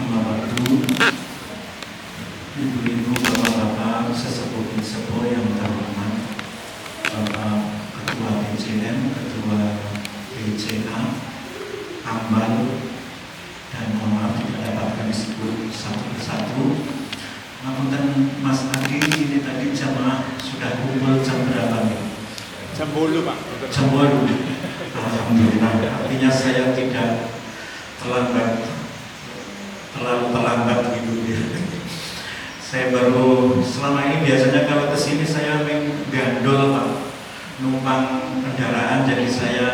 Bapak Guru, Ibu-ibu, Bapak-bapak, sesepuh-sesepuh yang terhormat, Bapak Ketua PCM, Ketua BCA, Ambal, dan mohon maaf tidak dapat kami sebut satu persatu. Namun Mas Adi, ini tadi jamaah sudah kumpul jam berapa nih? Jam 10, Pak. Jam 10. Alhamdulillah, artinya saya tidak terlambat, terlalu terlambat gitu ya. Saya baru selama ini biasanya kalau kesini saya menggandol Pak, numpang kendaraan, jadi saya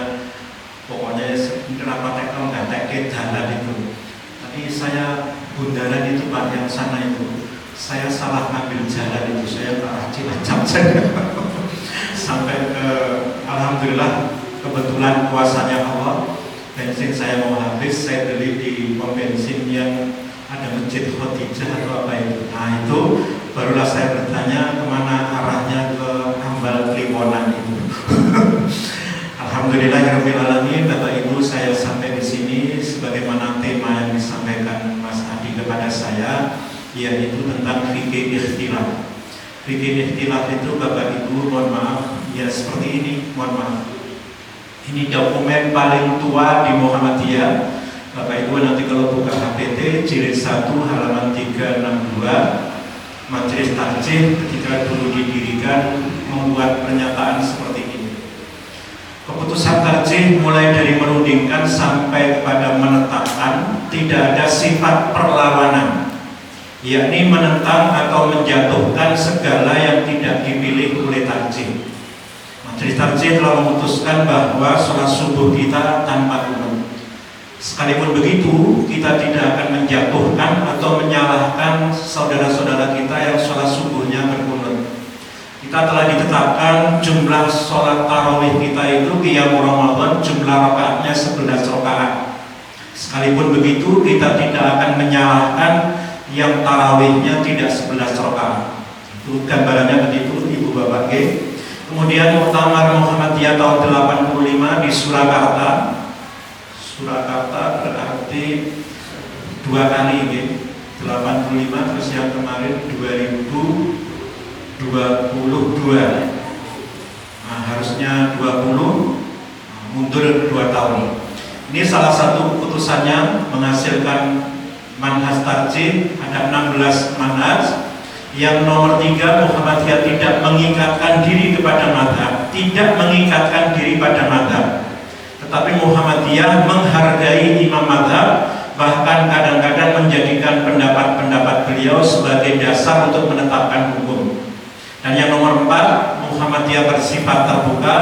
pokoknya kenapa kalau nggak tekit jalan itu. Tapi saya bundaran itu Pak, yang sana itu saya salah ngambil jalan itu, saya ke arah Cilacap saja sampai ke alhamdulillah kebetulan kuasanya Allah, bensin saya mau habis, saya beli di pom bensin yang ada masjid Khadijah atau apa itu. Nah itu barulah saya bertanya kemana arahnya, ke Ambal Kliwonan itu. Alhamdulillahirabbil alamin. Bapak Ibu, saya sampai di sini sebagaimana tema yang disampaikan Mas Adi kepada saya, yaitu tentang fikih ikhtilaf. Fikih ikhtilaf itu Bapak Ibu, mohon maaf ya, seperti ini, mohon maaf. Ini dokumen paling tua di Muhammadiyah. Bapak Ibu nanti kalau buka HPT jilid 1 halaman 362, Majelis Tarjih ketika dulu didirikan membuat pernyataan seperti ini. Keputusan tarjih mulai dari menudingkan sampai kepada menetapkan tidak ada sifat perlawanan, yakni menentang atau menjatuhkan segala yang tidak dipilih oleh tarjih. Majelis Tarjih telah memutuskan bahwa sholat subuh kita tanpa kunut. Sekalipun begitu, kita tidak akan menjatuhkan atau menyalahkan saudara-saudara kita yang sholat subuhnya berkunut. Kita telah ditetapkan jumlah sholat tarawih kita itu qiyamul Ramadan, jumlah rakaatnya 11 rakaat. Sekalipun begitu, kita tidak akan menyalahkan yang tarawihnya tidak 11 rakaat. Itu gambarannya begitu, Ibu Bapak G. Kemudian Muktamar Muhammadiyah tahun 85 di Surakarta. Surakarta berarti 2 kali ini, 85 terus yang kemarin 2022. Nah, harusnya 20, mundur 2 tahun. Ini salah satu keputusannya menghasilkan manhaj tarjih, ada 16 manhaj. Yang nomor 3, Muhammadiyah tidak mengikatkan diri kepada mazhab, tidak mengikatkan diri pada mazhab. Tetapi Muhammadiyah menghargai imam mazhab, bahkan kadang-kadang menjadikan pendapat-pendapat beliau sebagai dasar untuk menetapkan hukum. Dan yang nomor 4, Muhammadiyah bersifat terbuka,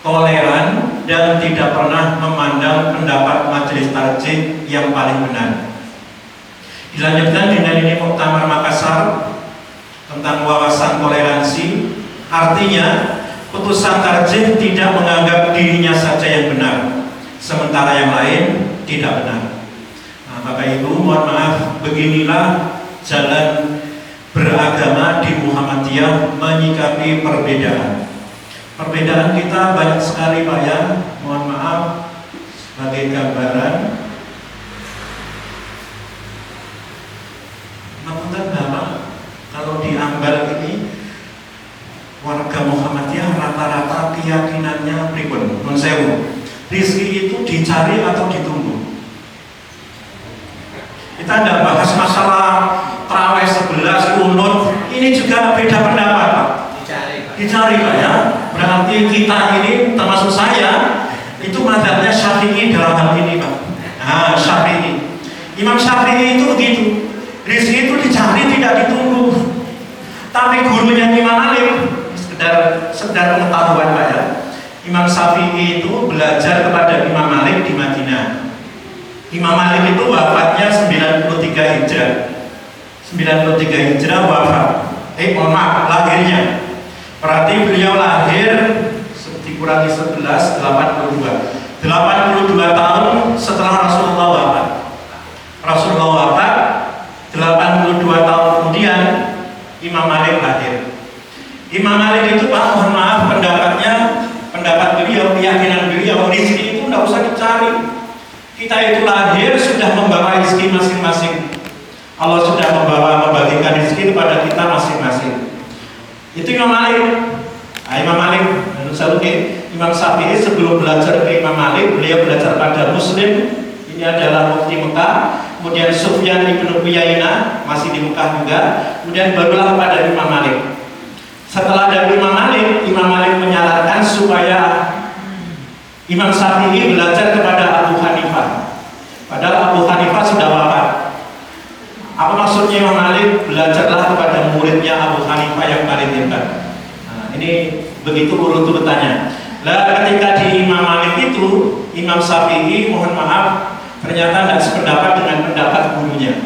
toleran, dan tidak pernah memandang pendapat majelis tarjih yang paling benar. Dilanjutkan dengan ini Muktamar Makassar tentang wawasan toleransi. Artinya putusan tarjih tidak menganggap dirinya saja yang benar, sementara yang lain tidak benar. Nah, Bapak Ibu, mohon maaf, beginilah jalan beragama di Muhammadiyah menyikapi perbedaan. Perbedaan kita banyak sekali Pak ya, mohon maaf, sebagai gambaran. Namun Bapak, kalau di Ambal ini warga Muhammadiyah rata-rata keyakinannya pripun? Nun sewu, rizki itu dicari atau ditunggu? Kita tidak bahas masalah traweh 11 kunut, ini juga beda pendapat Pak. Dicari Pak ya. Berarti kita ini termasuk saya itu mazhabnya Syafi'i dalam hal ini Pak. Nah, Syafi'i. Imam Syafi'i itu begitu. Rizki itu dicari, tidak ditunggu. Tapi gurunya Imam Malik, sekedar pengetahuan Pak ya, Imam Syafi'i itu belajar kepada Imam Malik di Madinah. Imam Malik itu wafatnya 93 Hijrah. 93 Hijrah wafat. Mohon maaf, lahirnya. Berarti beliau lahir dikurangi 11, 82. 82 tahun setelah Rasulullah wafat. Rasulullah wafat 82 tahun kemudian Imam Malik lahir. Imam Malik itu Pak, mohon maaf, pendapat beliau, keyakinan beliau, rizki itu tidak usah dicari. Kita itu lahir sudah membawa rezeki masing-masing. Allah sudah membagikan rezeki kepada kita masing-masing. Itu Imam Malik. Imam Malik, Imam Syafi'i sebelum belajar ke Imam Malik, beliau belajar pada Muslim. Ini adalah mufti Mekah. Kemudian Sufyan ibnu Uyainah masih di Mekah juga. Kemudian barulah pada Imam Malik. Setelah dari Imam Malik menyarankan supaya Imam Syafi'i belajar kepada Abu Hanifah. Padahal Abu Hanifah sudah wafat. Apa maksudnya Imam Malik? Belajarlah kepada muridnya Abu Hanifah yang paling hebat. Nah, ini begitu urut-urutannya. Lah ketika di Imam Malik itu, Imam Syafi'i mohon maaf ternyata tidak sependapat dengan pendapat gurunya.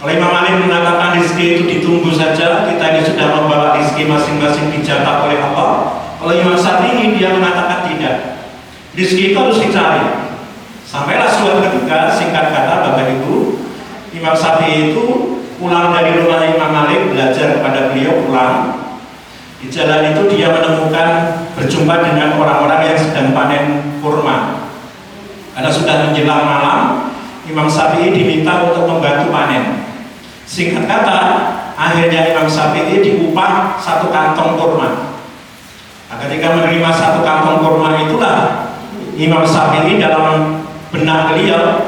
Kalau Imam Malik mengatakan rezeki itu ditunggu saja, kita ini sudah membawa rezeki masing-masing dicatat oleh Allah. Kalau Imam Syafi'i dia mengatakan tidak. Rezeki itu harus dicari. Sampailah suatu ketika, singkat kata Bapak Ibu, Imam Syafi'i itu pulang dari rumah Imam Malik, belajar kepada beliau, pulang. Di jalan itu dia menemukan, berjumpa dengan orang-orang yang sedang panen kurma. Karena sudah menjelang malam, Imam Syafi'i diminta untuk membantu panen. Singkat kata, akhirnya Imam Syafi'i diupah 1 kantong kurma. Nah, ketika menerima 1 kantong kurma itulah Imam Syafi'i dalam benak beliau,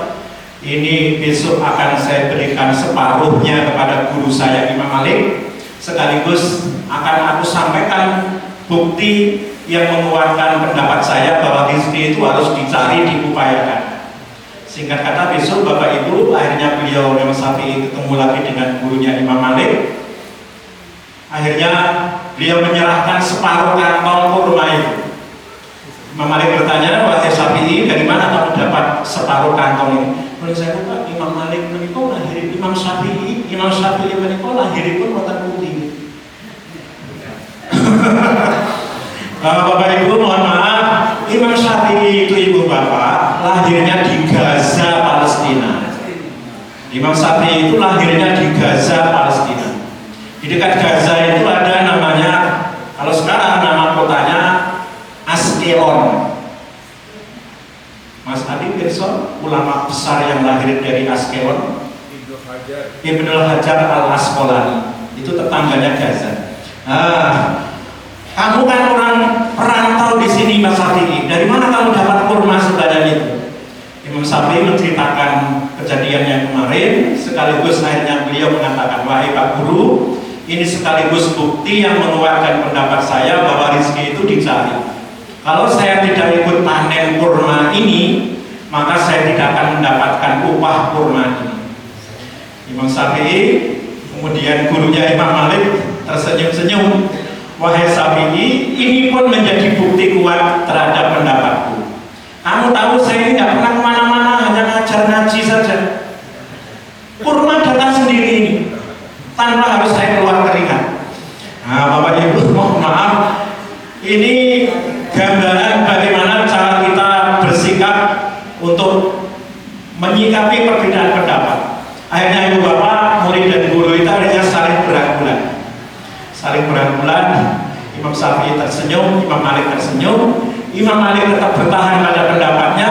ini besok akan saya berikan separuhnya kepada guru saya Imam Malik, sekaligus akan aku sampaikan bukti yang menguatkan pendapat saya bahwa rezeki itu harus dicari, diupayakan. Singkat kata besok Bapak Ibu, akhirnya beliau Imam Syafi'i ketemu lagi dengan gurunya Imam Malik. Akhirnya beliau menyerahkan separuh kantong kurma itu. Imam Malik bertanya, wahai Syafi'i, dari mana kamu dapat separuh kantong ini? Menurut saya, Pak, Imam Malik menikah lahir Imam Syafi'i menikah lahir pun wonten putih. Bapak Ibu mohon maaf, Imam Syafi'i itu Ibu Bapak lahirnya di Gaza, Palestina. Imam Syafi'i itu lahirnya di Gaza, Palestina. Di dekat Gaza itu ada namanya, kalau sekarang nama kotanya Askelon. Mas Adi Pirson, ulama besar yang lahir dari Askelon, Ibnu Hajar al-Asqalani, itu tetangganya Gaza. Kamu kan orang perantau di sini Mas Syafi'i. Dari mana kamu dapat kurma sebanyak itu? Imam Syafi'i menceritakan kejadian yang kemarin, sekaligus akhirnya beliau mengatakan, wahai Pak Guru, ini sekaligus bukti yang menguatkan pendapat saya bahwa rezeki itu dicari. Kalau saya tidak ikut panen kurma ini, maka saya tidak akan mendapatkan upah kurma ini. Imam Syafi'i, kemudian gurunya Imam Malik tersenyum-senyum, wahai Syafi'i, ini pun menjadi bukti kuat terhadap pendapatku. Kamu tahu saya ini tidak pernah kemana-mana, hanya ngajar ngaji saja. Kurma datang sendiri ini, tanpa harus saya keluar keringat. Nah, Bapak Ibu mohon maaf, ini gambaran bagaimana cara kita bersikap untuk menyikapi perbedaan pendapat. Akhirnya Ibu Bapak, murid dan guru itu akhirnya saling berangkulan. Imam Syafi'i tersenyum, Imam Malik tersenyum. Imam Malik tetap bertahan pada pendapatnya,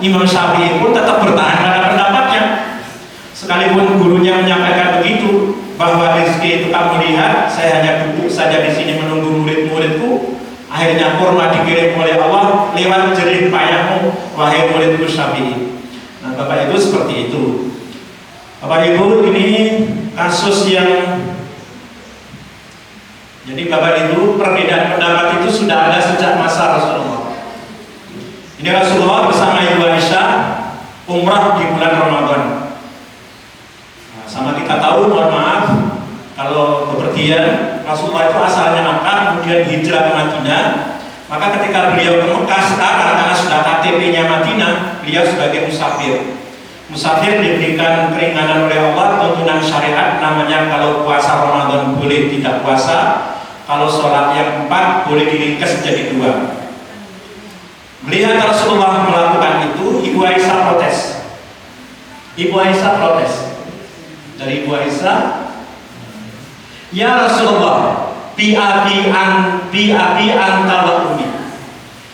Imam Syafi'i pun tetap bertahan pada pendapatnya. Sekalipun gurunya menyampaikan begitu, bahwa rezeki itu kamu lihat, saya hanya duduk saja di sini menunggu murid-muridku. Akhirnya kurma dikirim oleh Allah lewat jerih payahmu, wahai muridku Syafi'i. Nah, Bapak Ibu seperti itu. Bapak Ibu, ini kasus yang, jadi Bapak Ibu, perbedaan pendapat itu sudah ada sejak masa Rasulullah. Ini Rasulullah bersama Ibu Aisyah umrah di bulan Ramadan. Nah, sama kita tahu, mohon maaf, kalau bepergian, Rasulullah itu asalnya Makkah, kemudian hijrah ke Madinah. Maka ketika beliau ke Mekah sekarang, karena sudah KTP-nya Madinah, beliau sebagai musafir. Musafir diberikan keringanan oleh Allah, tuntunan syariat, namanya kalau puasa Ramadan boleh tidak puasa, kalau sholat yang 4 boleh diringkas jadi 2. Melihat Rasulullah melakukan itu, Ibu Aisyah protes. Dari Ibu Aisyah, ya Rasulullah, bi abi anta wa ummi.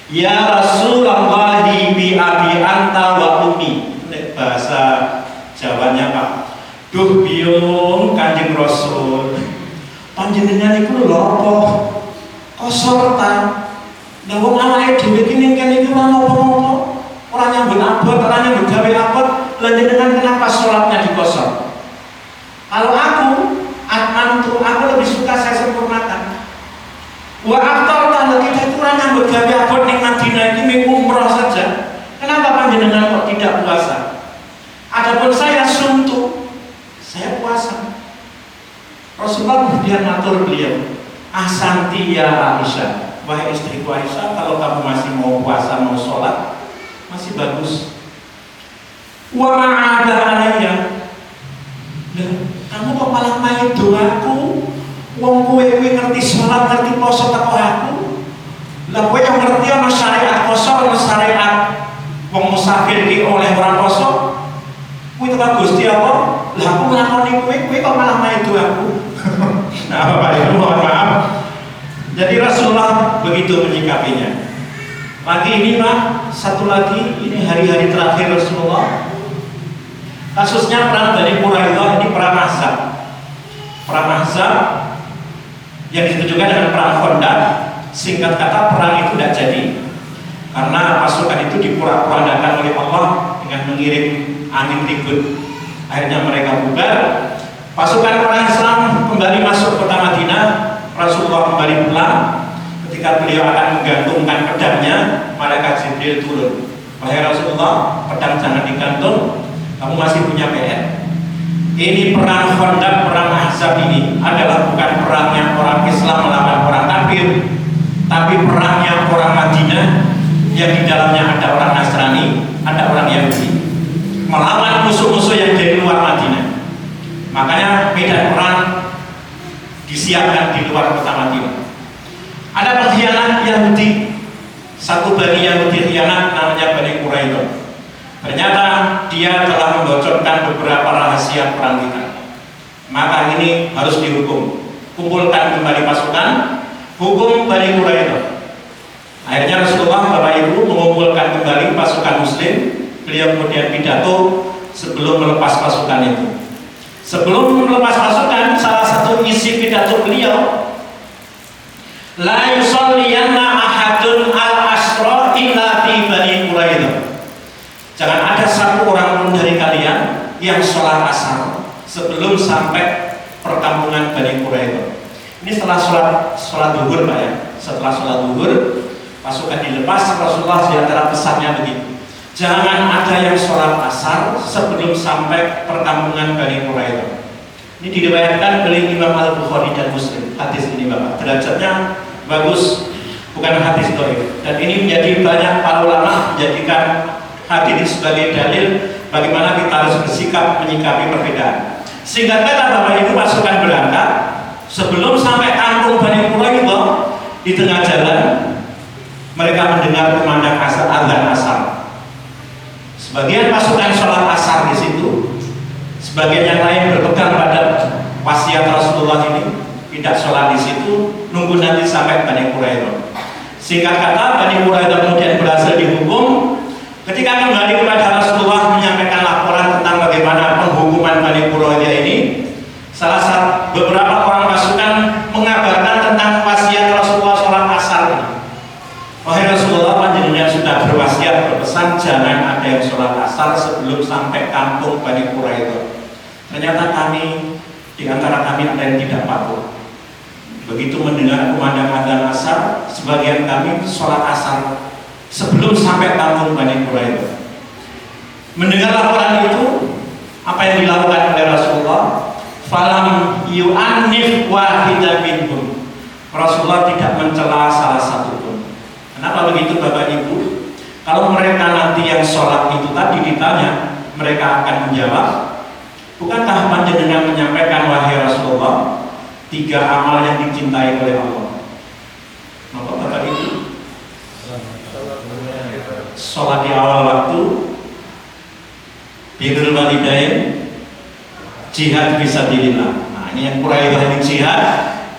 Ya Rasulullah, bi abi anta wa ummi. Duh biyung Kanjeng Rasul, panjenengan iku lho apa? Kosor ta? Lah wong awake dhewe iki ning kene iki ora napa-napa, ora nyambut abot, ora nyambut gawe abot, lha jenengan kenapa salatnya dikosor? Kalau aku lebih suka saya sempurnakan. Wa aftar ta kita kurang nyambut gawe abot ning Madinah iki ming umroh saja. Kenapa panjenengan kok tidak puasa? Adapun saya suntuk, saya puasa. Rasulullah kemudian matur beliau, "Ahsanti ya Aisyah, wahai istriku Aisyah, kalau kamu masih mau puasa, mau sholat, masih bagus. Wa ma'ada alayya, kamu kok malah main doaku? Wong kowe ngerti sholat, ngerti poso teko aku. Lah kowe yang ngerti ana syariat poso, ana syariat wong musafir iki oleh ora poso. Kowe teko Gusti apa? Lah aku nglakoni kowe kok malah main doaku." Nah, Bapak Ibu mohon maaf. Jadi Rasulullah begitu menyikapinya. Lagi ini Pak, satu lagi, ini hari-hari terakhir Rasulullah. Kasusnya perang Bani Quraidah, ini perang Ahzab. Perang Ahzab yang ditujukan dengan perang Khandaq. Singkat kata, perang itu tidak jadi karena pasukan itu diporak-porandakan oleh Allah dengan mengirim angin ribut. Akhirnya mereka bubar. Pasukan orang Islam kembali masuk kota Madinah. Rasulullah kembali pulang. Ketika beliau akan menggantungkan pedangnya, malaikat Jibril turun. "Wahai Rasulullah, pedang jangan digantung, kamu masih punya PR. Ini perang Khandaq, perang Ahzab ini adalah bukan perangnya orang Islam melawan orang kafir, tapi perangnya orang Madinah yang di dalamnya ada orang Nasrani, ada orang Yahudi, melawan musuh-musuh yang dari luar Madinah. Makanya medan perang disiapkan di luar kota Madinah. Ada pengkhianat Yahudi, satu Bani Yahudi khianat namanya Bani Quraidah. Ternyata dia telah membocorkan beberapa rahasia perang kita. Maka ini harus dihukum. Kumpulkan kembali pasukan, hukum Bani Quraidah. Akhirnya Rasulullah Bapak Ibu mengumpulkan kembali pasukan Muslim. Beliau kemudian pidato sebelum melepas pasukan itu. Sebelum melepas pasukan, salah satu isi pidato beliau, "La yusalliyanna ahadun al-asra illa fi Bani Quraidah." Jangan ada satu orang pun dari kalian yang sholat asar sebelum sampai perkampungan Bani Quraidah. Ini setelah sholat duhur Pak ya. Setelah sholat duhur, pasukan dilepas. Rasulullah di antara pesannya begitu, jangan ada yang sholat asar sebelum sampai perkampungan Bani Quraidah. Ini diriwayatkan oleh Imam Al-Bukhari dan Muslim. Hadis ini Bapak, derajatnya bagus, bukan hadis dhaif. Dan ini menjadi banyak para ulama menjadikan hadis ini sebagai dalil bagaimana kita harus bersikap menyikapi perbedaan. Singkat kata Bapak Ibu, pasukan berangkat. Sebelum sampai kampung Bani Quraidah, di tengah jalan mereka mendengar kumandang azan asar. Sebagian pasukan sholat asar di situ, sebagian yang lain berpegang pada wasiat Rasulullah ini, tidak sholat di situ, nunggu nanti sampai Bani Quraidah. Singkat kata, Bani Quraidah kemudian berhasil dihukum. Ketika kembali kepada Rasulullah menyampaikan laporan tentang bagaimana penghukuman Bani Quraidah ini, beberapa orang pasukan mengabarkan tentang wasiat Rasulullah sholat asar ini. Wahai Rasulullah, panjenengan sudah berwasiat, berpesan jangan ada yang sholat asar sebelum sampai kampung Bani Quraidah. Ternyata kami, di antara kami ada yang tidak patuh. Begitu mendengar kumandang adzan asar, sebagian kami sholat asar sebelum sampai kampung Bani Quraidah. Mendengar laporan itu, apa yang dilakukan oleh Rasulullah? Falam yu'annif wahidan minhum. Rasulullah tidak mencela salah satu pun. Kenapa begitu Bapak Ibu? Kalau mereka nanti yang sholat itu tadi ditanya, mereka akan menjawab, bukankah panjenengan menyampaikan wahai Rasulullah 3 amal yang dicintai oleh Allah? Maka Bapak Ibu, sholat di awal waktu, birrul walidain, jihad fisabilillah. Nah, ini yang Quraidah ini jihad,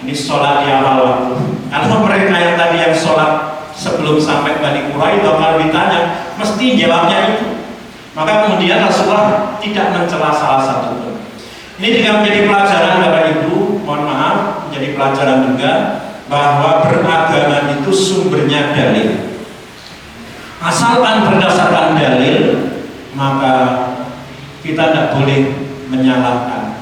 ini sholat di awal waktu. Kalau mereka yang tadi yang sholat sebelum sampai Bani Quraidah, kalau ditanya mesti jawabnya itu. Maka kemudian Rasulullah tidak mencela salah satu pun. Ini juga menjadi pelajaran Bapak Ibu, mohon maaf, menjadi pelajaran juga bahwa beragama itu sumbernya dalil. Asalkan berdasarkan dalil, maka kita tidak boleh menyalahkan.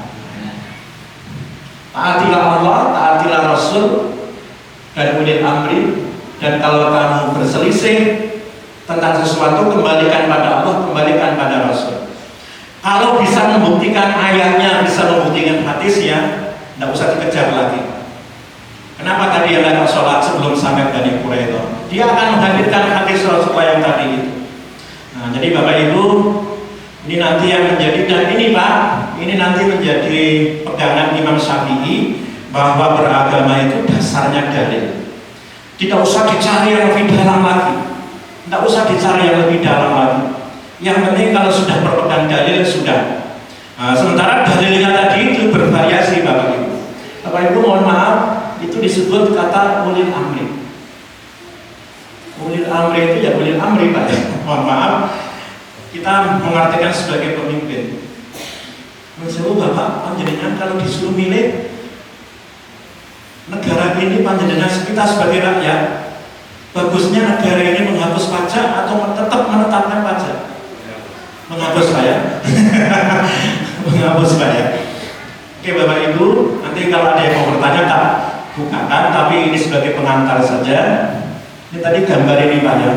Taatilah Allah, taatilah Rasul, dan ulil amri. Dan kalau kamu berselisih tentang sesuatu, kembalikan pada Allah, kembalikan pada Rasul. Kalau bisa membuktikan ayatnya, bisa membuktikan hadisnya, tidak usah dikejar lagi. Kenapa tadi yang sholat sebelum sampai Bani Quraidah? Dia akan menghadirkan hadis Rasulullah yang tadi itu. Nah, jadi Bapak Ibu, ini nanti yang menjadi, dan ini Pak, ini nanti menjadi pegangan Imam Syafi'i bahwa beragama itu dasarnya dalil. Tidak usah dicari yang lebih dalam lagi. Tidak usah dicari yang lebih dalam lagi. Yang penting kalau sudah berpegang dalil sudah. Nah, sementara dalilnya tadi itu bervariasi Bapak Ibu. Bapak Ibu mohon maaf, itu disebut kata ulil amri. Ulil amri itu ya ulil amri Pak. Mohon maaf, kita mengartikan sebagai pemimpin. Menurut Bapak, panjenengan kalau disuruh milih negara ini, panjenengan kita sebagai rakyat, bagusnya negara ini menghapus pajak atau tetap menetapkan pajak? Menghapus Pak ya. Menghapus Pak ya. Oke Bapak Ibu, nanti kalau ada yang mau bertanya tak bukakan, tapi ini sebagai pengantar saja. Ini tadi gambar ini Pak ya.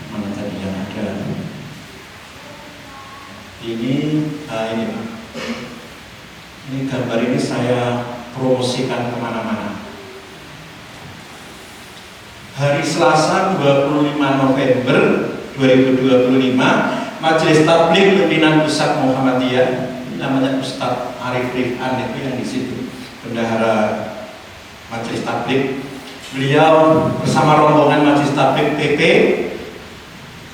Mana tadi yang ada? Ini ini Pak. Ini gambar ini saya promosikan kemana-mana. Hari Selasa 25 November 2025, Majelis Tabligh Pimpinan Pusat Muhammadiyah, namanya Ustadz Arif Rifan itu yang di situ, bendahara Majelis Tabligh. Beliau bersama rombongan Majelis Tabligh PP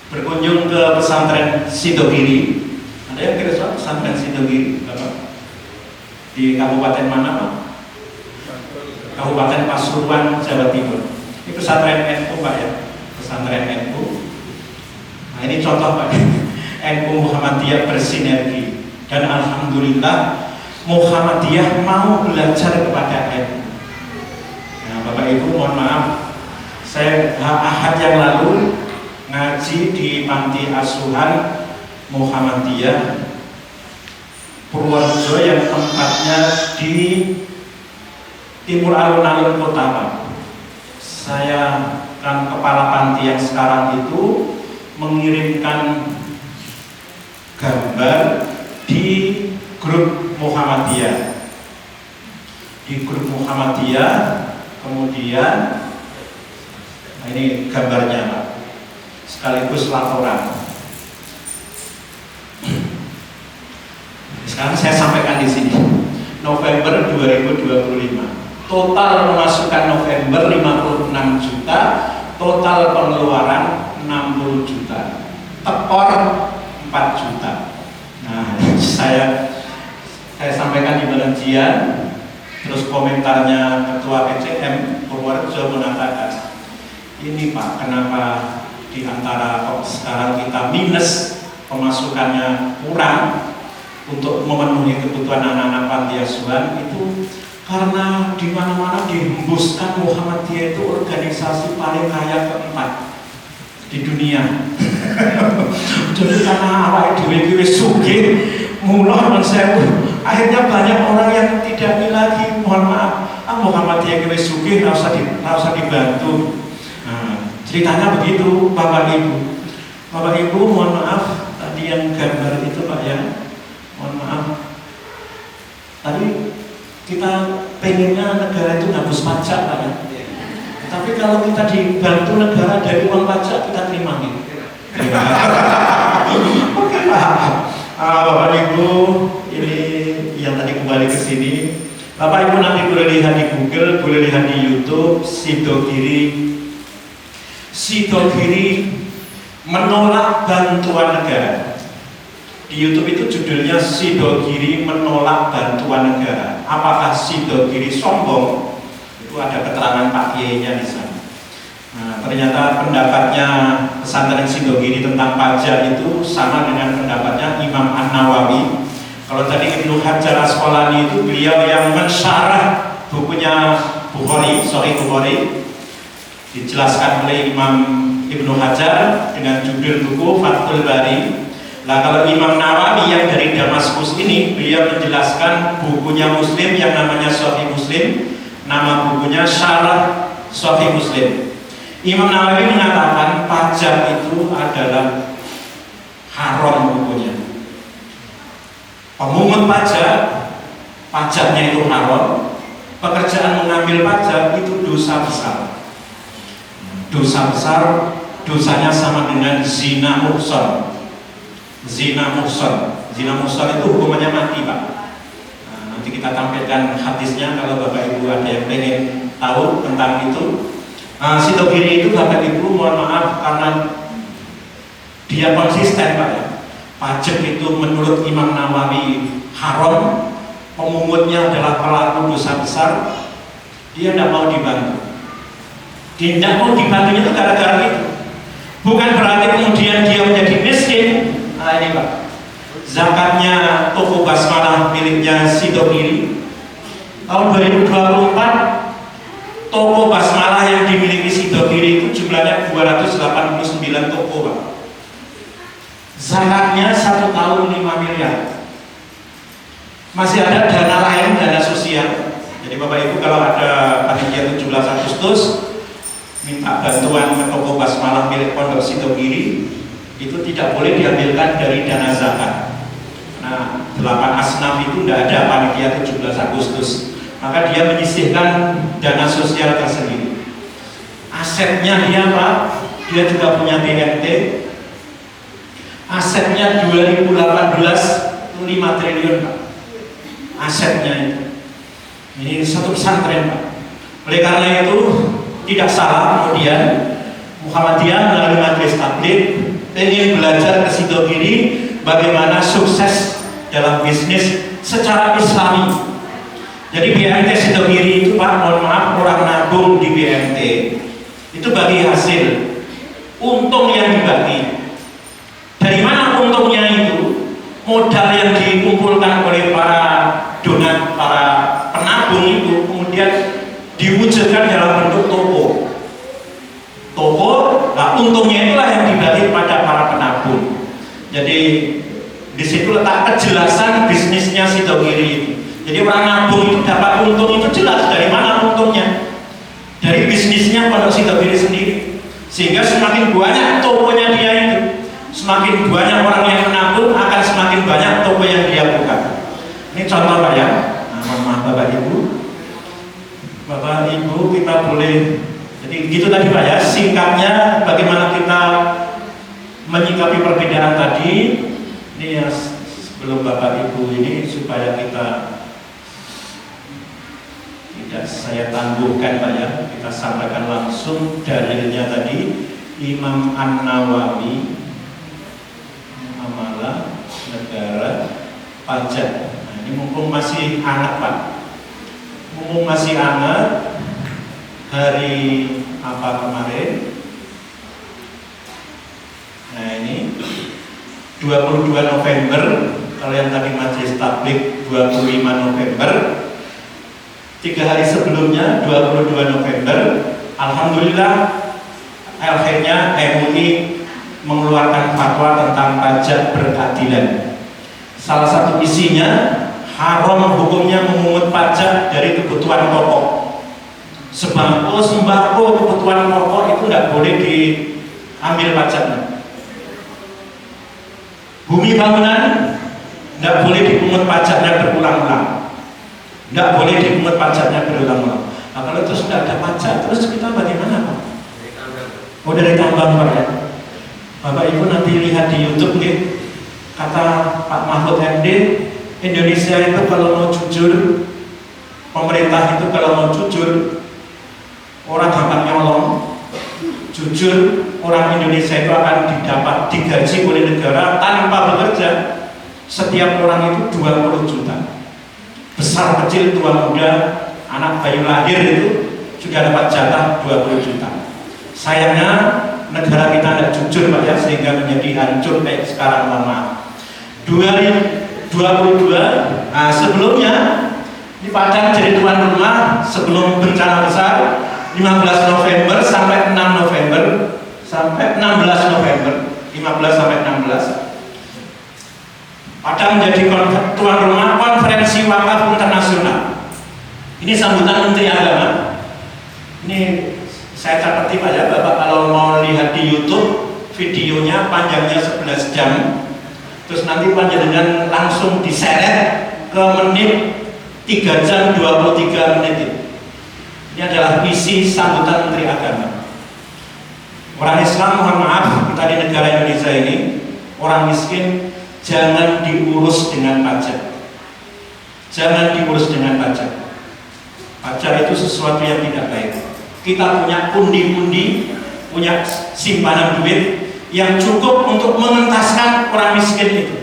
berkunjung ke pesantren Sidogiri. Ada yang kira soal pesantren Sidogiri, Bapak? Di Kabupaten mana Pak? Kabupaten Pasuruan, Jawa Timur. Ini pesantren NU Pak ya, pesantren NU. Nah ini contoh Pak, NU Muhammadiyah bersinergi, dan alhamdulillah Muhammadiyah mau belajar kepada NU. Nah Bapak Ibu mohon maaf, saya Ahad yang lalu ngaji di panti asuhan Muhammadiyah Purworejo yang tempatnya di timur alun-alun kota Pak. Saya kan kepala panti yang sekarang itu mengirimkan gambar di grup Muhammadiyah. Di grup Muhammadiyah, kemudian nah ini gambarnya Pak, sekaligus laporan. Sekarang saya sampaikan di sini. November 2025. Total pemasukan November 56 juta, total pengeluaran 60 juta, tekor 4 juta. Nah, saya sampaikan di pengajian, terus komentarnya Ketua PCM Purworejo mengatakan, ini Pak, kenapa di antara sekarang kita minus, pemasukannya kurang untuk memenuhi kebutuhan anak-anak panti asuhan itu karena di mana-mana dihembuskan Muhammadiyah itu organisasi paling kaya keempat di dunia. Jadi karena awake dhewe iki wis sugih, mula men sewu. Akhirnya banyak orang yang tidak lagi, mohon maaf, Muhammadiyah iki wis sugih, ora usah dibantu. Nah, ceritanya begitu Bapak Ibu. Bapak Ibu mohon maaf, tadi yang gambar itu Pak ya. Mohon maaf. Tadi kita pengennya negara itu hapus pajak Pak ya. Tapi kalau kita dibantu negara dari uang pajak, kita terima gitu. Oke Pak. Bapak Ibu, ini yang tadi kembali ke sini. Bapak Ibu nanti boleh lihat di Google, boleh lihat di YouTube, Sidogiri menolak bantuan negara. Di YouTube itu judulnya Sidogiri menolak bantuan negara. Apakah Sidogiri sombong? Itu ada keterangan Pak Kiainya di sana. Nah, ternyata pendapatnya pesantren Sidogiri tentang pajak itu sama dengan pendapatnya Imam An-Nawawi. Kalau tadi Ibnu Hajar Asqalani itu beliau yang mensyarah bukunya Bukhari, Sahih Bukhari, dijelaskan oleh Imam Ibnu Hajar dengan judul buku Fathul Bari. Nah, kalau Imam Nawawi yang dari Damaskus ini, beliau menjelaskan bukunya Muslim yang namanya Sahih Muslim, nama bukunya Syarah Sahih Muslim. Imam Nawawi mengatakan pajak itu adalah haram hukumnya. Pemungut pajak, pajaknya itu haram. Pekerjaan mengambil pajak itu dosa besar. Dosa besar, dosanya sama dengan zina muhsan. Zina muhsan itu hukumannya mati, Pak. Nah, nanti kita tampilkan hadisnya kalau Bapak Ibu ada yang pengen tahu tentang itu. Sidogiri itu Bapak Ibu mohon maaf karena dia konsisten, Pak ya. Pajak itu menurut Imam Nawawi haram, pemungutnya adalah pelaku dosa besar, dia tidak mau dibantu. Dia tidak mau dibantunya itu gara-gara itu. Bukan berarti kemudian dia menjadi miskin. Nah ini Pak, zakatnya toko basmalah miliknya Sidogiri tahun 2024, toko basmalah yang dimiliki Sidogiri itu jumlahnya 289 toko, Pak. Zakatnya 1 tahun 5 miliar. Masih ada dana lain, dana sosial. Jadi Bapak Ibu kalau ada panitia 17 Agustus minta bantuan ke toko basmalah milik Pondok Sidogiri, itu tidak boleh diambilkan dari dana zakat. Nah, 8 asnaf itu tidak ada panitia 17 Agustus. Maka dia menyisihkan dana sosial tersendiri. Asetnya dia Pak, dia juga punya TNT. Asetnya 2018 5 triliun Pak. Asetnya itu. Ini satu pesantren Pak. Oleh karena itu tidak salah kemudian Muhammadiyah melalui Majelis Tabligh ingin belajar ke Sidogiri bagaimana sukses dalam bisnis secara Islami. Jadi BMT Sidogiri itu Pak, mohon maaf, orang nabung di BMT itu bagi hasil untung yang dibagi. Dari mana untungnya itu? Modal yang dikumpulkan oleh para donat, para penabung itu kemudian diwujudkan dalam bentuk toko. Nah untungnya itulah yang dibagi pada para penabung. Jadi di situ letak kejelasan bisnisnya Sidogiri itu. Jadi orang nabung itu dapat untung itu jelas dari mana untungnya, dari bisnisnya Pondok Sidogiri sendiri. Sehingga semakin banyak tokonya dia itu, semakin banyak orang yang menabung akan semakin banyak toko yang dia buka. Ini contoh Pak ya. Nah, mohon maaf Bapak Ibu, kita boleh. Jadi gitu tadi Pak ya, singkatnya bagaimana kita menyikapi perbedaan tadi. Ini ya sebelum Bapak Ibu ini supaya kita tidak saya tangguhkan Pak ya, kita sampaikan langsung dalilnya tadi. Imam An-Nawawi, amalah negara pajak. Nah, ini mumpung masih hangat Pak, mumpung masih hangat, hari apa kemarin? Nah ini 22 November, kalau yang tadi Majelis Tabligh 25 November, 3 hari sebelumnya 22 November, alhamdulillah akhirnya MUI mengeluarkan fatwa tentang pajak berkeadilan. Salah satu isinya haram hukumnya memungut pajak dari kebutuhan pokok. Sembako, kebutuhan pokok itu tidak boleh diambil pajaknya. Bumi bangunan tidak boleh dipungut pajaknya berulang-ulang. Tidak boleh dipungut pajaknya berulang-ulang. Nah kalau itu sudah ada pajak, terus kita bagaimana Pak? Oh dari tambang Pak ya. Bapak Ibu nanti lihat di YouTube nih, kata Pak Mahfud MD, Indonesia itu kalau mau jujur, pemerintah itu kalau mau jujur, orang gampang nyolong. Jujur, orang Indonesia itu akan digaji oleh negara tanpa bekerja. Setiap orang itu 20 juta. Besar kecil, tua muda, anak bayi lahir itu sudah dapat jatah 20 juta. Sayangnya negara kita tidak jujur Pak ya, sehingga menjadi hancur kayak sekarang. Mohon maaf. 2022, nah sebelumnya di Padang jadi tuan rumah sebelum bencana besar 15 November sampai 6 November sampai 16 November 15 sampai 16 Padang menjadi tuan rumah konferensi wakaf internasional. Ini sambutan Menteri Agama. Ini saya capati Pak ya, Bapak kalau mau lihat di YouTube videonya panjangnya 11 jam. Terus nanti panjenengan langsung diseret ke menit 3 jam 23 menit. Ini adalah isi sambutan Menteri Agama. Orang Islam, mohon maaf, kita di negara Indonesia ini, orang miskin jangan diurus dengan pajak. Jangan diurus dengan pajak. Pajak itu sesuatu yang tidak baik. Kita punya pundi-pundi, punya simpanan duit yang cukup untuk mengentaskan orang miskin itu.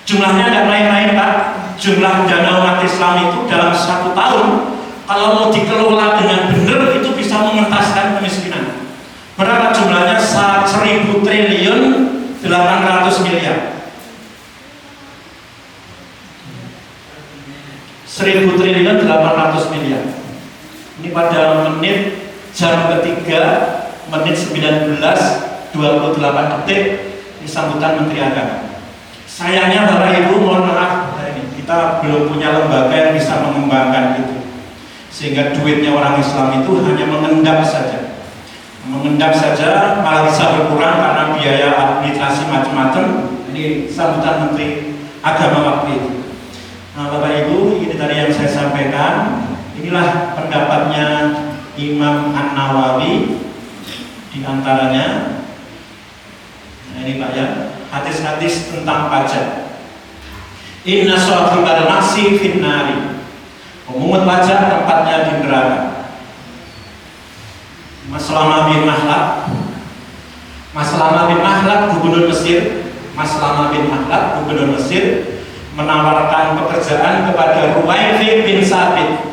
Jumlahnya tidak main-main Pak. Jumlah dana umat Islam itu dalam 1 tahun kalau mau dikelola dengan benar itu bisa mengentaskan kemiskinan. Berapa jumlahnya? 1.000 triliun 800 miliar. 1.000 triliun 800 miliar. Ini pada menit jam ketiga menit 19:28 di sambutan Menteri Agama. Sayangnya Bapak Ibu, mohon maaf, kita belum punya lembaga yang bisa mengembangkan itu, sehingga duitnya orang Islam itu hanya mengendap saja, malah bisa berkurang karena biaya administrasi macam-macam. Ini sambutan Menteri Agama waktu itu. Nah Bapak Ibu, ini tadi yang saya sampaikan. Inilah pendapatnya Imam An-Nawawi di antaranya. Nah ini Pak ya, hadis-hadis tentang pajak. Inna shahibal maksi finnari. Pemungut pajak tempatnya di neraka. Mas Lama bin Mahlad gubernur Mesir, gubernur Mesir menawarkan pekerjaan kepada Ruwaifi bin Sabit.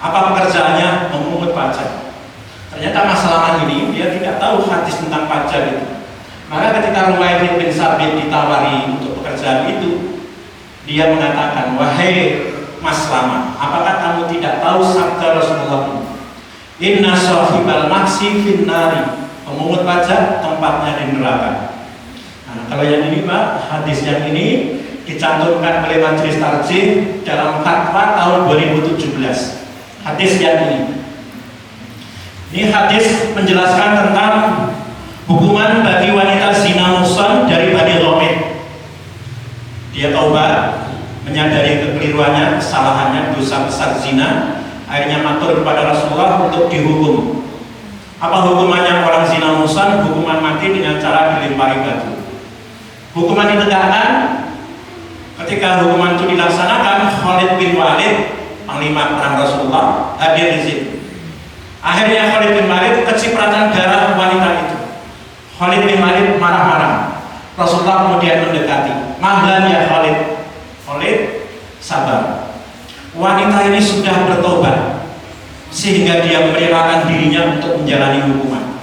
Apa pekerjaannya? Memungut pajak. Ternyata Mas Lama ini dia tidak tahu hadis tentang pajak itu. Maka ketika Ruwaifi bin Sabit ditawari untuk pekerjaan itu, dia mengatakan, wahai Mas Lama, apakah kamu tidak tahu sabda Rasulullah? Inna shahibal maksi finnari. Pemungut pajak tempatnya di neraka. Nah, kalau yang ini Pak, hadis yang ini dicantumkan oleh Majelis Tarjih dalam fatwa tahun 2017. Hadis yang ini hadis menjelaskan tentang hukuman bagi wanita zina muhsan dari Bani Ghamid. Dia taubat, menyadari kekeliruannya, kesalahannya, dosa besar zina, akhirnya matur kepada Rasulullah untuk dihukum. Apa hukumannya orang zina muhsan? Hukuman mati dengan cara dilempari batu. Hukuman ditegakkan. Ketika hukuman itu dilaksanakan, Khalid bin Walid, panglima perang Rasulullah, hadir di situ. Akhirnya Khalid bin Walid kecipratan darah wanita itu. Khalid bin Walid marah-marah. Rasulullah kemudian mendekati. Mahlan ya Khalid. Khalid sabar. Wanita ini sudah bertobat sehingga dia merelakan dirinya untuk menjalani hukuman.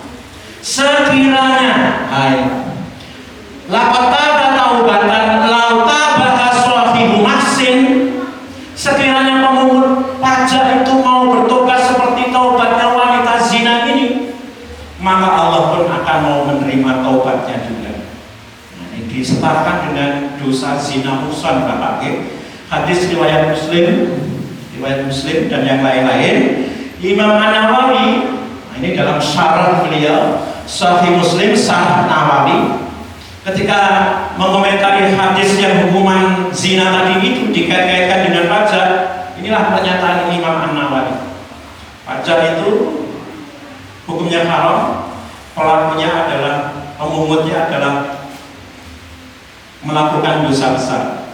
Sekiranya laqad taubatan lautabah swahibu mahsin, sekiranya pemungut pajak itu mau bertobat seperti taubatnya wanita zina ini, maka Allah pun akan mau menerima taubatnya juga. Nah, ini disetarkan dengan dosa zina muhsan Bapak. Hadis riwayat Muslim dan yang lain-lain. Imam An-Nawawi, nah ini dalam syarah beliau Sahih Muslim Syarah Nawawi, ketika mengomentari hadis yang hukuman zina tadi itu dikait-kaitkan dengan pajak, inilah pernyataan Imam An-Nawawi. Pajak itu hukumnya haram, pelakunya adalah, pemungutnya adalah melakukan dosa besar.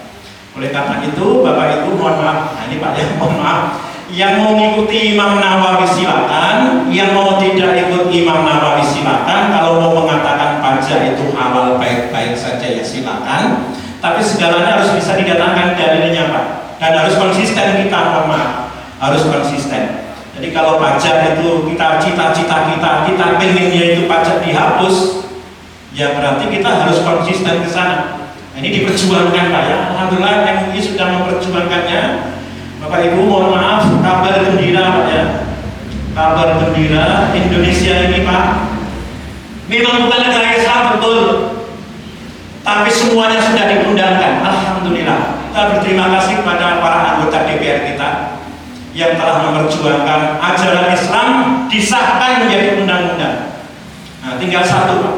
Oleh karena itu Bapak Ibu mohon maaf, nah ini Pak ya, mohon maaf, yang mau mengikuti Imam Nawawi silakan, yang mau tidak ikut Imam Nawawi silakan. Kalau mau mengatakan pajak itu halal baik-baik saja ya silakan, tapi segalanya harus bisa didatangkan dalilnya Pak, dan harus konsisten kita, mohon maaf, harus konsisten. Jadi kalau pajak itu cita-cita kita pengennya itu pajak dihapus, ya berarti kita harus konsisten ke sana. Nah, ini diperjuangkan Pak ya. Alhamdulillah MUI sudah memperjuangkannya. Bapak Ibu mohon maaf, kabar gembira Pak ya. Kabar gembira Indonesia ini Pak, memang bukan negara Islam betul, tapi semuanya sudah diundangkan. Alhamdulillah. Kita berterima kasih kepada para anggota DPR kita yang telah memperjuangkan ajaran Islam disahkan menjadi undang-undang. Nah, tinggal satu Pak,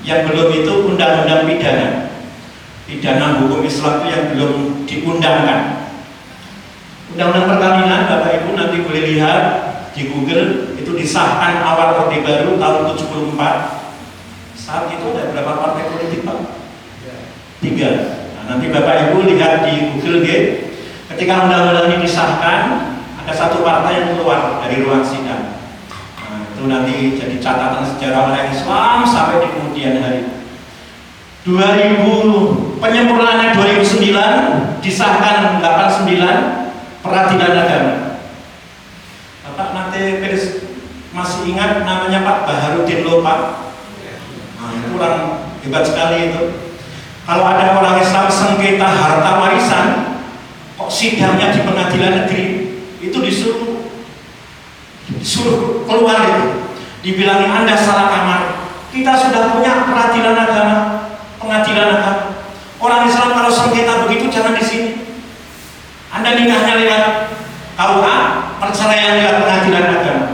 yang belum itu undang-undang pidana hukum Islam itu yang belum diundangkan. Undang-undang perkawinan Bapak Ibu nanti boleh lihat di Google, itu disahkan awal Orde Baru tahun 74. Saat itu ada berapa partai politik Pak? 3. Nah, nanti Bapak Ibu lihat di Google ketika undang-undang ini disahkan, ada satu partai yang keluar dari ruang sidang. Nah, itu nanti jadi catatan sejarah oleh Islam sampai di kemudian hari. 2000 penyempurnaannya 2009, disahkan 89 peradilan agama. Bapak nanti masih ingat namanya Pak Baharudin Lopa? Nah, itu orang hebat sekali itu. Kalau ada orang Islam sengketa harta warisan, kok sidangnya di pengadilan negeri, itu disuruh keluar itu, dibilangin Anda salah kamar. Kita sudah punya peradilan agama, pengadilan agama. Orang Islam kalau sengketa begitu jangan di sini. Anda nikahnya lewat KUA, perceraian lewat pengadilan agama.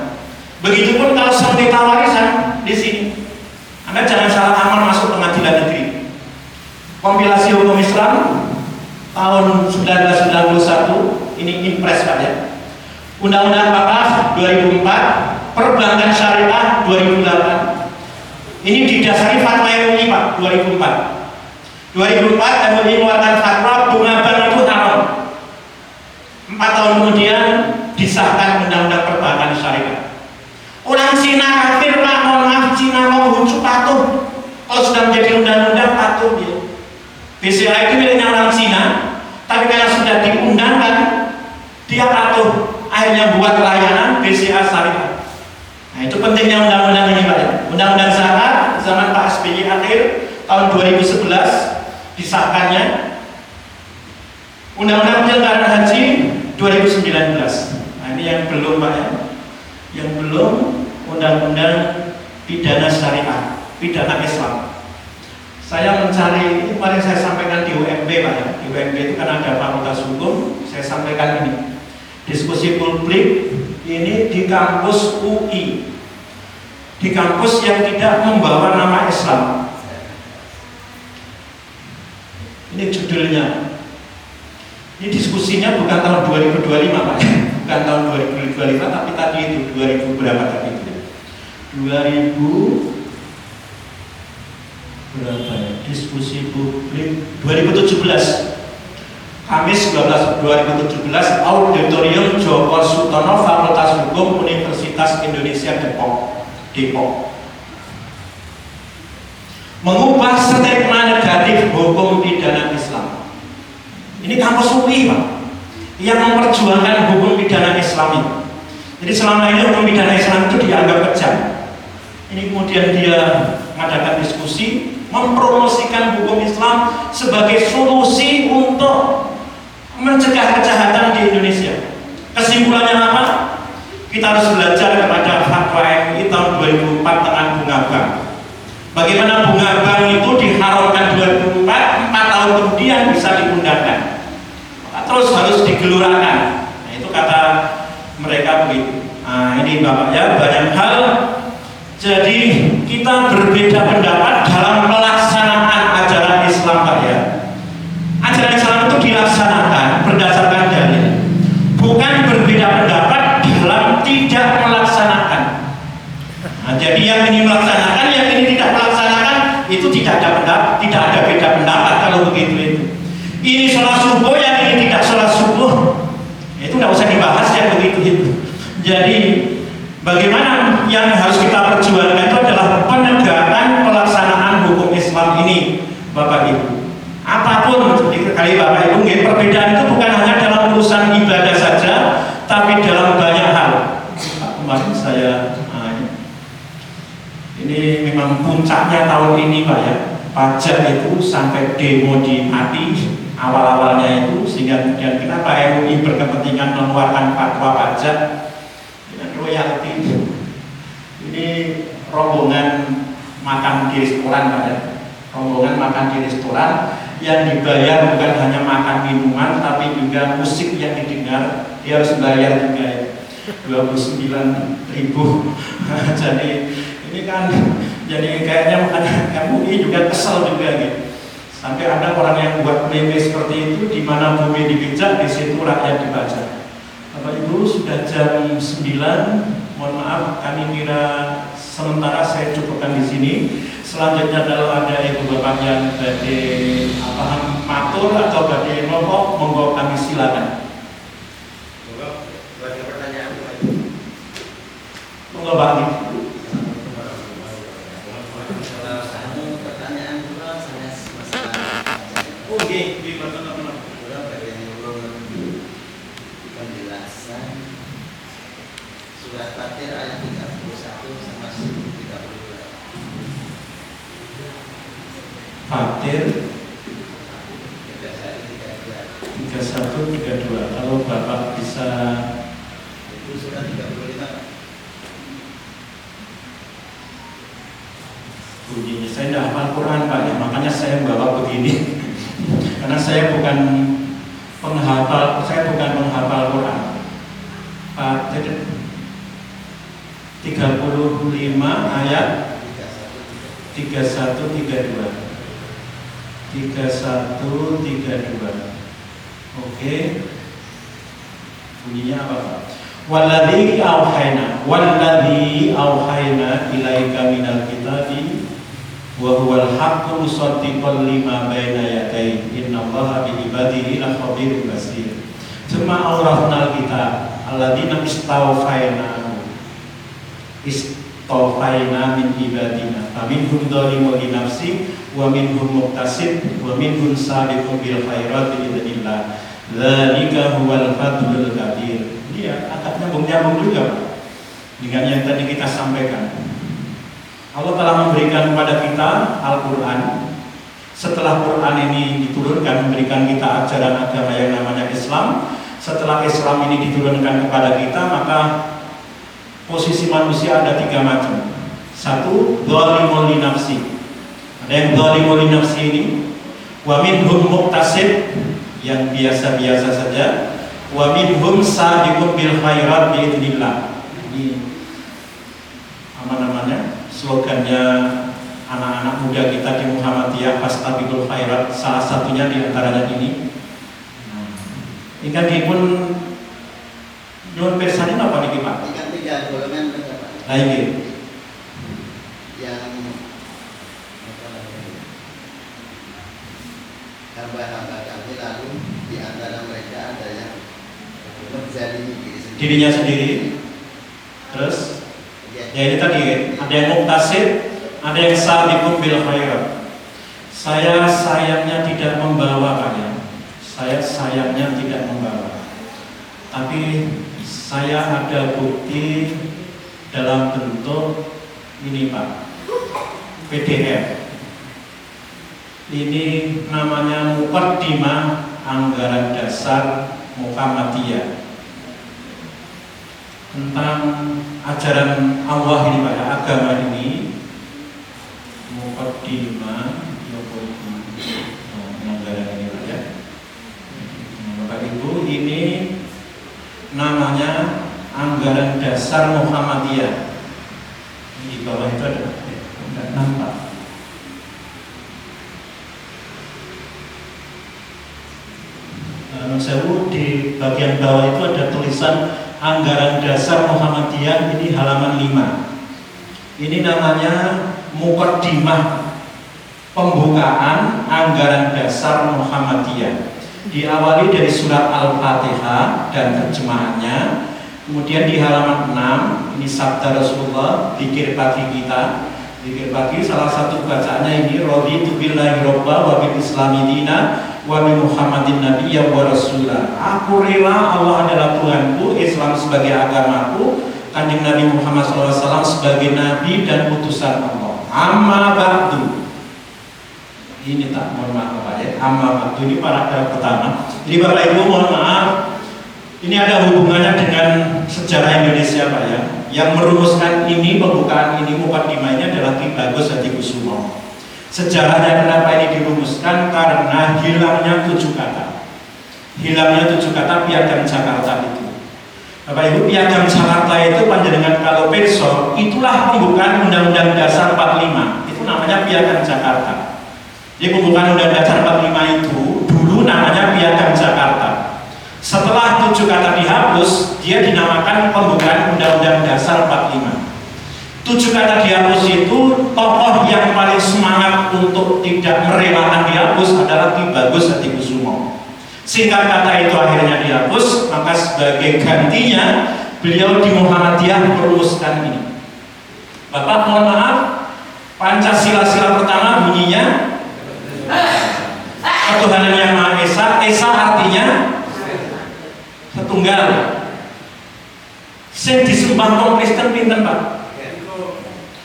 Begitupun kalau sengketa warisan di sini, Anda jangan salah kamar masuk pengadilan negeri. Kompilasi hukum Islam tahun 1991 ini impres Pak ya. Undang-Undang Wakaf 2004, Perbankan Syariah 2008. Ini didasari fatwa MUI Pak 2004. 2004 MUI mengeluarkan fatwa bunga bank itu haram. 4 tahun kemudian disahkan Undang-Undang Perbankan Syariah. Orang Cina kafir Pak, mohon maaf, Cina mau hukum patuh. Kalau sudah menjadi undang-undang patuh dia. BCA itu miliknya orang Cina, tapi kalau sudah diundangkan dia patuh. Akhirnya buat layanan BCA Syariah. Nah, itu pentingnya undang-undang ini Pak. Undang-undang zakat zaman Pak SBY akhir tahun 2011 disahkannya. Undang-undang penyelenggaraan haji 2019. Nah, ini yang belum Pak ya. Yang belum undang-undang pidana syariah, pidana Islam. Saya mencari, kemarin saya sampaikan di UMB Pak ya. Di UMB itu kan ada fakultas hukum, saya sampaikan ini. Diskusi publik ini di kampus UI, di kampus yang tidak membawa nama Islam. Ini judulnya. Ini diskusinya bukan tahun 2025 Pak, bukan tahun 2025 tapi tadi itu 2000 berapa tadi itu? 2000 berapa ya? Diskusi publik 2017. Kamis 12 2017, Auditorium Joko Sutono, Fakultas Hukum Universitas Indonesia Depok. Mengubah stigma negatif hukum pidana Islam. Ini kampus UI Pak, yang memperjuangkan hukum pidana Islam ini. Jadi selama ini hukum pidana Islam itu dianggap kejam. Ini kemudian dia mengadakan diskusi, mempromosikan hukum Islam sebagai solusi untuk mencegah kejahatan di Indonesia. Kesimpulannya apa? Kita harus belajar kepada fatwa MUI tahun 2004 tentang bunga bank. Bagaimana bunga bank itu diharamkan 2004, 4 tahun kemudian bisa diundangkan. Terus harus digelurakan. Nah, itu kata mereka begitu. Nah, ini Bapak ya, banyak hal. Jadi kita berbeda pendapat dalam pelaksanaan ajaran Islam Pak ya. Ajaran Islam itu dilaksanakan berdasarkan dalil, bukan berbeda pendapat dalam tidak melaksanakan. Nah, jadi yang ini melaksanakan, yang ini tidak melaksanakan, itu tidak ada beda pendapat kalau begitu itu. Ini sholat subuh, yang ini tidak sholat subuh, itu tidak usah dibahas ya begitu itu. Jadi bagaimana yang harus kita perjuangkan itu adalah penegakan pelaksanaan hukum Islam ini, Bapak Ibu. Apapun kali Bapak Ibu, perbedaan itu bukan hanya dalam urusan ibadah saja, tapi dalam banyak hal. kemarin saya ini memang puncaknya tahun ini Pak ya, pajak itu sampai demo di Mati awal-awalnya itu, sehingga kemudian kenapa MUI berkepentingan mengeluarkan fatwa pajak dengan royalti. Ini rombongan makan di restoran Pak ya, rombongan makan di restoran yang dibayar bukan hanya makan minuman tapi juga musik yang didengar, dia harus bayar juga ya, 29.000. Jadi ini kan jadi kayaknya makanya MUI juga kesel juga gitu. Sampai ada orang yang buat meme seperti itu, di mana bumi dipijak, di situ rakyat dibajak. Bapak Ibu sudah jam 9, mohon maaf kami kira sementara saya cukupkan di sini. Selanjutnya kalau ada ibu bapak yang badai matur atau badai nopo, monggo kami silakan. Bagi pertanyaan Monggo Pak. kalau satu pertanyaan dulu saya masalah Oke, teman-teman. dulu bagian penjelasan surat Fatir ayat 31 sama 32. Fatir 31 3132. Kalau Bapak bisa itu surat 35. bunyinya, saya tidak hafal Quran Pak ya, makanya saya bawa begini. Karena saya bukan penghafal Quran. Fatir 35 ayat 3132. Oke. Bunyinya apa Pak? Walladzi auhayna ilaika minal kitabi wa huwal haqqu musaddiqan lima baina yadayhi innallaha bi ibadihi lakhabirun basir. Tsumma awrafnal kitab alladzina istawfaina min ibadina faminhum dzalimun li nafsi wa minhum muqtasid wa minhum sabiqun bil khairati bi idznillah. Dzalika huwal fadlul kabir. Iya, agak nyambung juga Pak dengan yang tadi kita sampaikan. Allah telah memberikan kepada kita Al-Quran. Setelah Quran ini diturunkan, memberikan kita ajaran agama yang namanya Islam. Setelah Islam ini diturunkan kepada kita, maka posisi manusia ada 3 macam. Satu, zalimul li nafsi. Ada yang zalimul li nafsi ini, wa minhum muqtasid, yang biasa-biasa saja, wa minhum sabiqun bil khairat bi idznillah. Ini apa namanya? Slogannya anak-anak muda kita di Muhammadiyah, fastabiqul khairat, salah satunya di antaranya ini. Ini kan dipun nyuwun pirsani napa niki Pak? Ikan 3 golongan berapa? Lah iki. Yang apa namanya? Hamba-hamba kami lalu di antara mereka ada yang menzalimi Dirinya sendiri. Terus ya ini tadi ada yang muqtasid, ada yang sabiqun bil khairat. Saya sayangnya tidak membawa Pak ya. Saya sayangnya tidak membawa. Tapi saya ada bukti dalam bentuk ini Pak, PDF. Ini namanya Muqaddimah Anggaran Dasar Muhammadiyah tentang ajaran Allah ini Pak, agama ini. Muqaddimah anggaran ini Pak ya. Bapak Ibu, ini namanya Anggaran Dasar Muhammadiyah. Di bawah itu ada, tidak nampak. Sewu di bagian bawah itu ada tulisan Anggaran Dasar Muhammadiyah, ini halaman 5. Ini namanya Muqaddimah, pembukaan Anggaran Dasar Muhammadiyah. Diawali dari surat Al-Fatihah dan terjemahannya. Kemudian di halaman 6 ini sabda Rasulullah, zikir pagi kita. Zikir pagi salah satu bacaannya ini raditu billahi robba wa bil islami dina wa bi Muhammadin nabiyya wa rasulah. Aku rela Allah adalah Tuhanku, Islam sebagai agamaku, Kanjeng Nabi Muhammad SAW sebagai Nabi dan utusan Allah. Amma ba'du. Ini tak, mohon maaf Pak ya. Amma ba'du ini paragraf pertama. Jadi Bapak Ibu mohon maaf, ini ada hubungannya dengan sejarah Indonesia Pak ya. Yang merumuskan ini, pembukaan ini, mukadimah ini adalah Ki Bagus Hadikusumo. Sejarahnya kenapa ini dirumuskan? Karena hilangnya 7 kata. Hilangnya 7 kata Piagam Jakarta itu. Bapak Ibu, Piagam Jakarta itu panjenengan kalau perso, itulah pembukaan Undang-Undang Dasar 45. Itu namanya Piagam Jakarta. Jadi pembukaan Undang-Undang Dasar 45 itu dulu namanya Piagam Jakarta. Setelah 7 kata dihapus, dia dinamakan pembukaan Undang-Undang Dasar 45. 7 kata dihapus itu, tokoh yang paling semangat untuk tidak merelakan dihapus adalah Ki Bagus Hadikusumo. Singkat kata itu akhirnya dihapus, maka sebagai gantinya beliau di Muhammadiyah merumuskan ini. Bapak mohon maaf, Pancasila pertama bunyinya ketuhanan yang Maha Esa. Esa artinya setunggal. Sing disembah wong Kristen pinten Pak?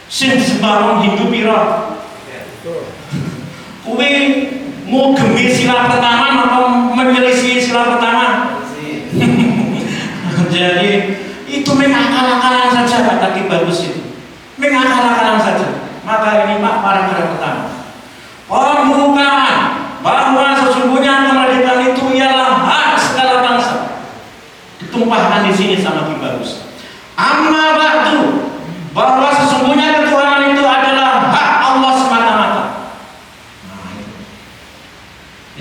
Sing disembah wong Hindu pira? Kuwi ngugemi sila pertama maka menyelisih sila pertama. Jadi itu mengakal-akalan saja kata Ki Bagus itu, mengakal-akalan saja. Maka ini Pak paragraf pertama, pembukaan bahwa sesungguhnya kemerdekaan itu ialah hak segala bangsa, ditumpahkan di sini sama Ki Bagus. Amma ba'du, bahwa sesungguhnya ketuhanan itu adalah hak Allah semata-mata.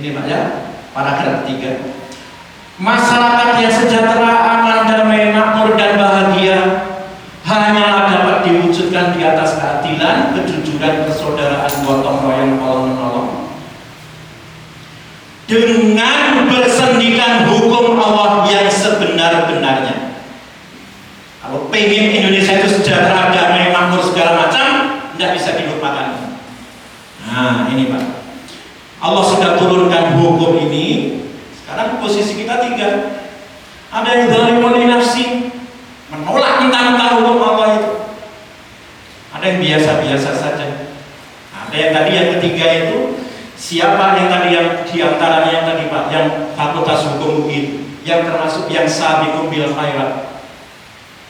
Ini Pak ya, paragraf 3. Masyarakat yang sejahtera, aman, damai, makmur dan bahagia hanyalah dapat diwujudkan di atas keadilan, kejujuran, persaudaraan, gotong royong, tolong menolong, dengan bersendikan hukum Allah yang sebenar-benarnya. Kalau pengen Indonesia itu sejahtera, damai, makmur segala macam, tidak bisa dilupakan. Nah ini Pak, Allah sudah turunkan hukum ini. Sekarang posisi kita 3. Ada yang zalimun li nafsi, menolak mentang-mentang hukum Allah itu. Ada yang biasa-biasa saja. Ada yang tadi yang ketiga itu, siapa yang tadi yang diantaranya yang tadi Pak, yang fakultas hukum UI, yang termasuk yang sabiqum bil khairat.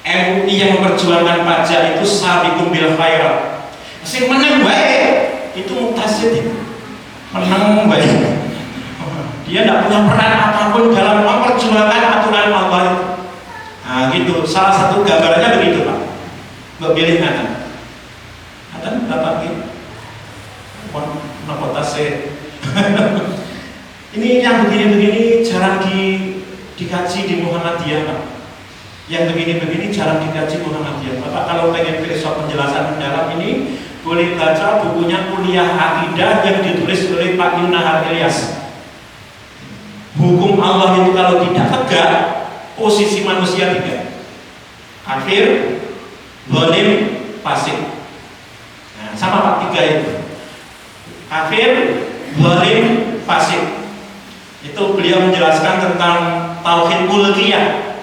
MUI yang memperjuangkan pajak itu sabiqum bil khairat. Sing menang baik itu mutasid itu. Menang baik. Dia tidak punya peran apapun dalam memperjuangkan aturan Allah itu. Nah gitu, salah satu gambarannya begitu Pak. Pilih ngaten. Ngaten Bapak gitu. Napa tasih. Ini yang begini-begini jarang dikaji di Muhammadiyah Pak. Yang begini-begini jarang dikaji Muhammadiyah. Bapak kalau pengen filsafat penjelasan mendalam ini boleh baca bukunya Kuliah Akidah yang ditulis oleh Pak Yunahar Ilyas. Hukum Allah itu kalau tidak tegak, posisi manusia 3. Kafir, zalim, fasik. Nah, sama Pak 3 itu. Kafir, zalim, fasik. Itu beliau menjelaskan tentang tauhid uluhiyah.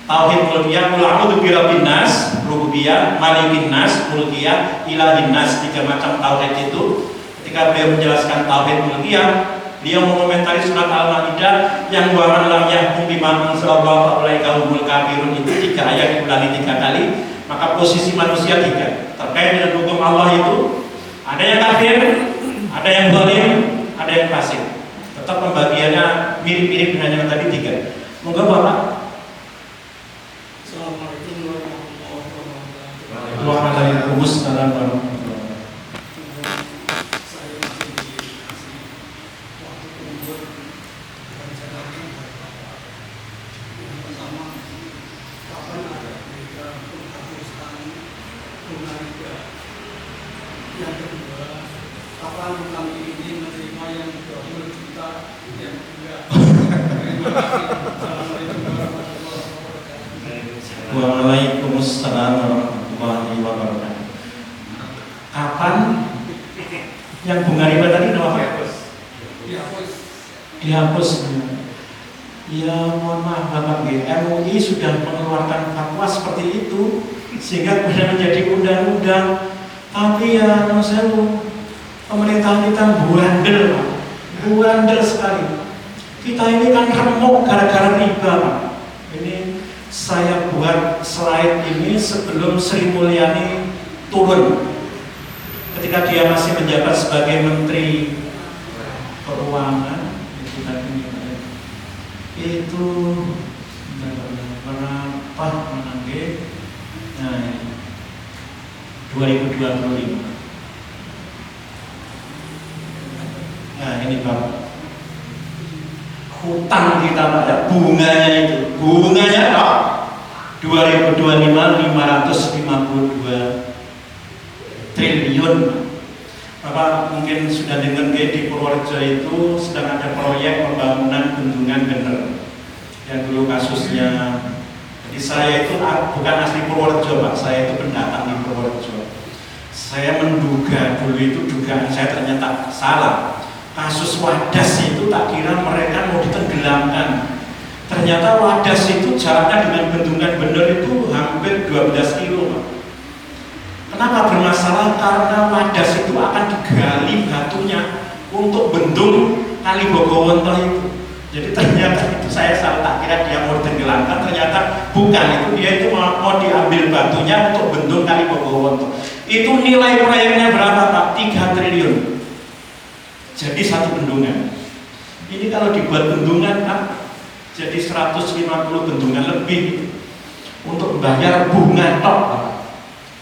Tauhid uluhiyah, qul a'udzu birabbin nas, rububiyah, malikin nas, uluhiyah, ilahin nas, 3 macam tauhid itu. Ketika beliau menjelaskan tauhid uluhiyah, dia mengomentari surat Al-Maidah yang wa man lam yahkum bima anzalallahu ulaika humul kafirun itu 3 ayat diulangi 3 kali, maka posisi manusia 3 terkait dengan hukum Allah itu ada yang kafir, ada yang zalim, ada yang fasik. Tetap pembagiannya mirip-mirip dengan yang tadi 3. Monggo Bapak. Assalamualaikum warahmatullahi wabarakatuh. Waalaikumsalam warahmatullahi wabarakatuh. Yang kedua, kapan kami ini menerima yang 20 juta yang juga. Terima kasih. Assalamualaikum warahmatullahi wabarakatuh. Waalaikumsalam warahmatullahi wabarakatuh. Kapan yang Bunga Riba tadi dihapus? Dihapus. Dihapus. Ya mohon maaf Bapak, MUI sudah mengeluarkan fatwa seperti itu sehingga kemudian menjadi undang-undang. Tapi ya pemerintah kita buandel Pak, buandel sekali. Kita ini kan remuk gara-gara riba Pak. Ini saya buat slide ini sebelum Sri Mulyani turun ketika dia masih menjabat sebagai Menteri Keuangan. Itu berapa menangge? Nah, 2025. Nah ini Bapak, hutang kita pada bunganya itu, bunganya Pak 2025 552 triliun. Bapak mungkin sudah dengar di Purworejo itu sedang ada proyek pembangunan bendungan bener yang dulu kasusnya. Jadi saya itu bukan asli Purworejo Pak, saya itu pendatang di Purworejo. Saya menduga dulu itu dugaan saya ternyata salah. Kasus Wadas itu tak kira mereka mau ditenggelamkan. Ternyata Wadas itu jaraknya dengan bendungan bener itu hampir 12 kilo Pak. Kenapa bermasalah? Karena Wadas itu akan digali batunya untuk bendung Kali Bogowonto itu. Jadi ternyata itu saya salah, tak kira dia mau ditenggelamkan, ternyata bukan, itu dia itu mau diambil batunya untuk bendung Kali Bogowonto. Itu nilai proyeknya berapa Pak? 3 triliun. Jadi satu bendungan. Ini kalau dibuat bendungan Pak, jadi 150 bendungan lebih untuk membayar bunga tok Pak.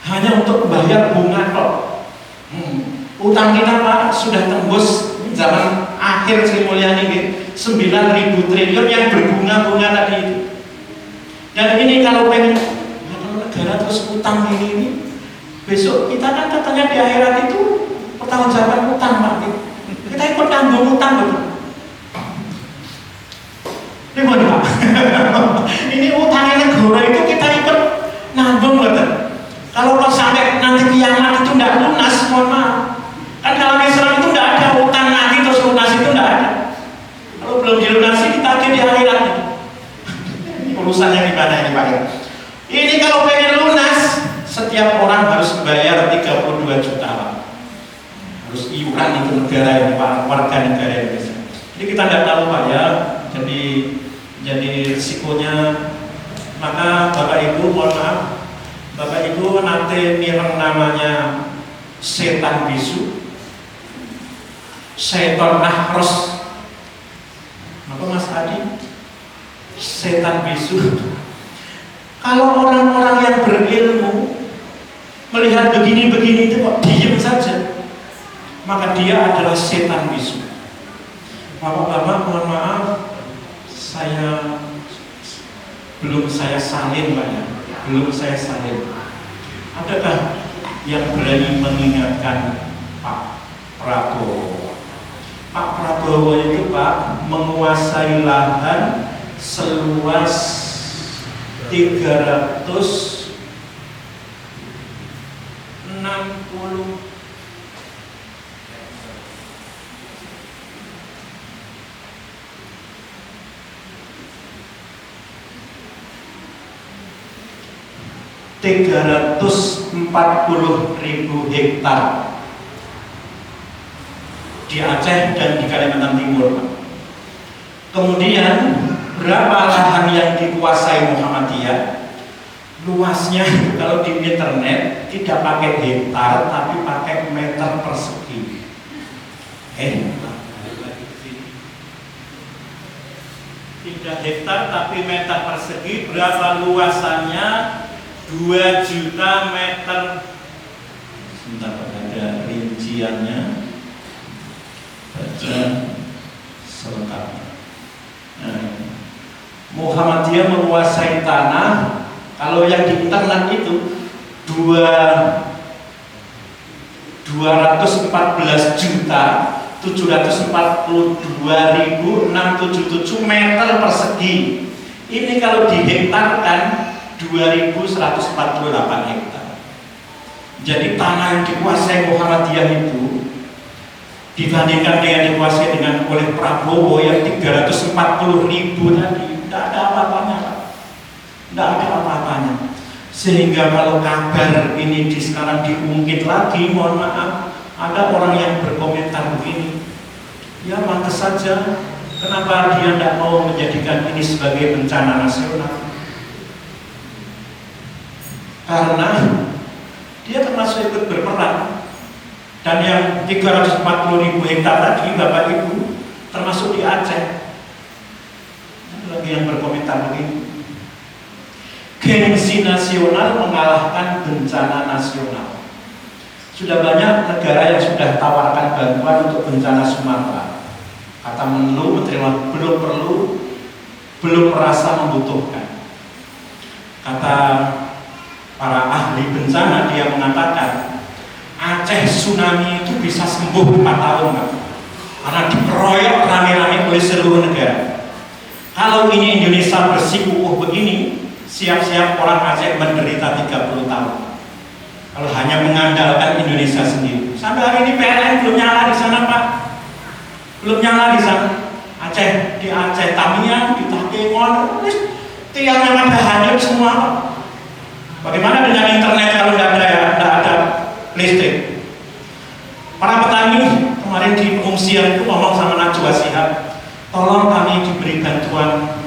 Hanya untuk membayar bunga tok. Utang kita Pak sudah tembus zaman akhir Sri Mulyani 9.000 triliun yang berbunga-bunga tadi itu. Dan ini kalau pengen negara terus utang ini besok kita kan katanya di akhirat itu pertanggungjawaban utang Pak. Kita ikut tanggung utang betul. Ini Pak. Ini utangnya negara itu kita ikut nanggung betul. Kalau sampai nanti kiamat itu tidak lunas, mohon maaf. Kan kalau Islam itu tidak ada utang nanti terus lunas, itu tidak ada. Kalau belum dilunasi kita akan di akhirat itu. Ini urusannya gimana ini Pak? Ini kalau pengen lunas, setiap orang harus bayar 32 juta Pak. Harus iuran itu negara ini Pak, warga negara Indonesia. Jadi kita tidak tahu Pak ya. Jadi risikonya. Maka Bapak Ibu mohon maaf, Bapak Ibu nanti mireng namanya setan bisu, setan ahros. Apa Mas Adi? Setan bisu. Kalau orang-orang yang berilmu melihat begini-begini itu kok diam saja, maka dia adalah setan bisu. Bapak-bapak mohon maaf, belum saya salin Pak ya. Belum saya salin. Adakah yang berani mengingatkan Pak Prabowo? Pak Prabowo itu Pak menguasai lahan seluas 360 340.000 hektar di Aceh dan di Kalimantan Timur. Kemudian berapa lahan yang dikuasai Muhammadiyah? Luasnya kalau di internet tidak pakai hektar tapi pakai meter persegi. Tidak hektar tapi meter persegi. Berapa luasannya? 2 juta meter. Sebentar ada rinciannya. Baca selengkapnya. Muhammadiyah menguasai tanah. Kalau yang di internet itu 214 juta 742.677 meter persegi. Ini kalau dihektarkan 2.148 hektar. Jadi tanah yang dikuasai Muhammadiyah itu dibandingkan dia dikuasai dengan oleh Prabowo yang 340.000 tadi, tidak ada apa-apanya, tidak ada apa-apanya. Sehingga kalau kabar ini sekarang diungkit lagi, mohon maaf, ada orang yang berkomentar begini, ya pantas saja, kenapa dia tidak mau menjadikan ini sebagai bencana nasional? Karena dia termasuk ikut berperan. Dan yang 340.000 hektar tadi, Bapak Ibu, termasuk di Aceh. Lagi yang berkomentar begini, gengsi nasional mengalahkan bencana nasional. Sudah banyak negara yang sudah tawarkan bantuan untuk bencana Sumatera. Kata Menlu, Menteri belum perlu, belum merasa membutuhkan. Kata para ahli bencana, dia mengatakan Aceh tsunami itu bisa sembuh 4 tahun, Pak. Karena dikeroyok rame-rame oleh seluruh negara. Kalau ini Indonesia bersikukuh begini, siap-siap orang Aceh menderita 30 tahun. Kalau hanya mengandalkan Indonesia sendiri. Sampai hari ini PLN belum nyala di sana, Pak. Belum nyala di sana. Aceh, di Aceh Tamiang, di Takengon, tiangnya pada hanyut semua, Pak. Bagaimana dengan internet kalau tidak ada listrik? Para petani kemarin di pengungsian itu ngomong sama Najwa Shihab, tolong kami diberi bantuan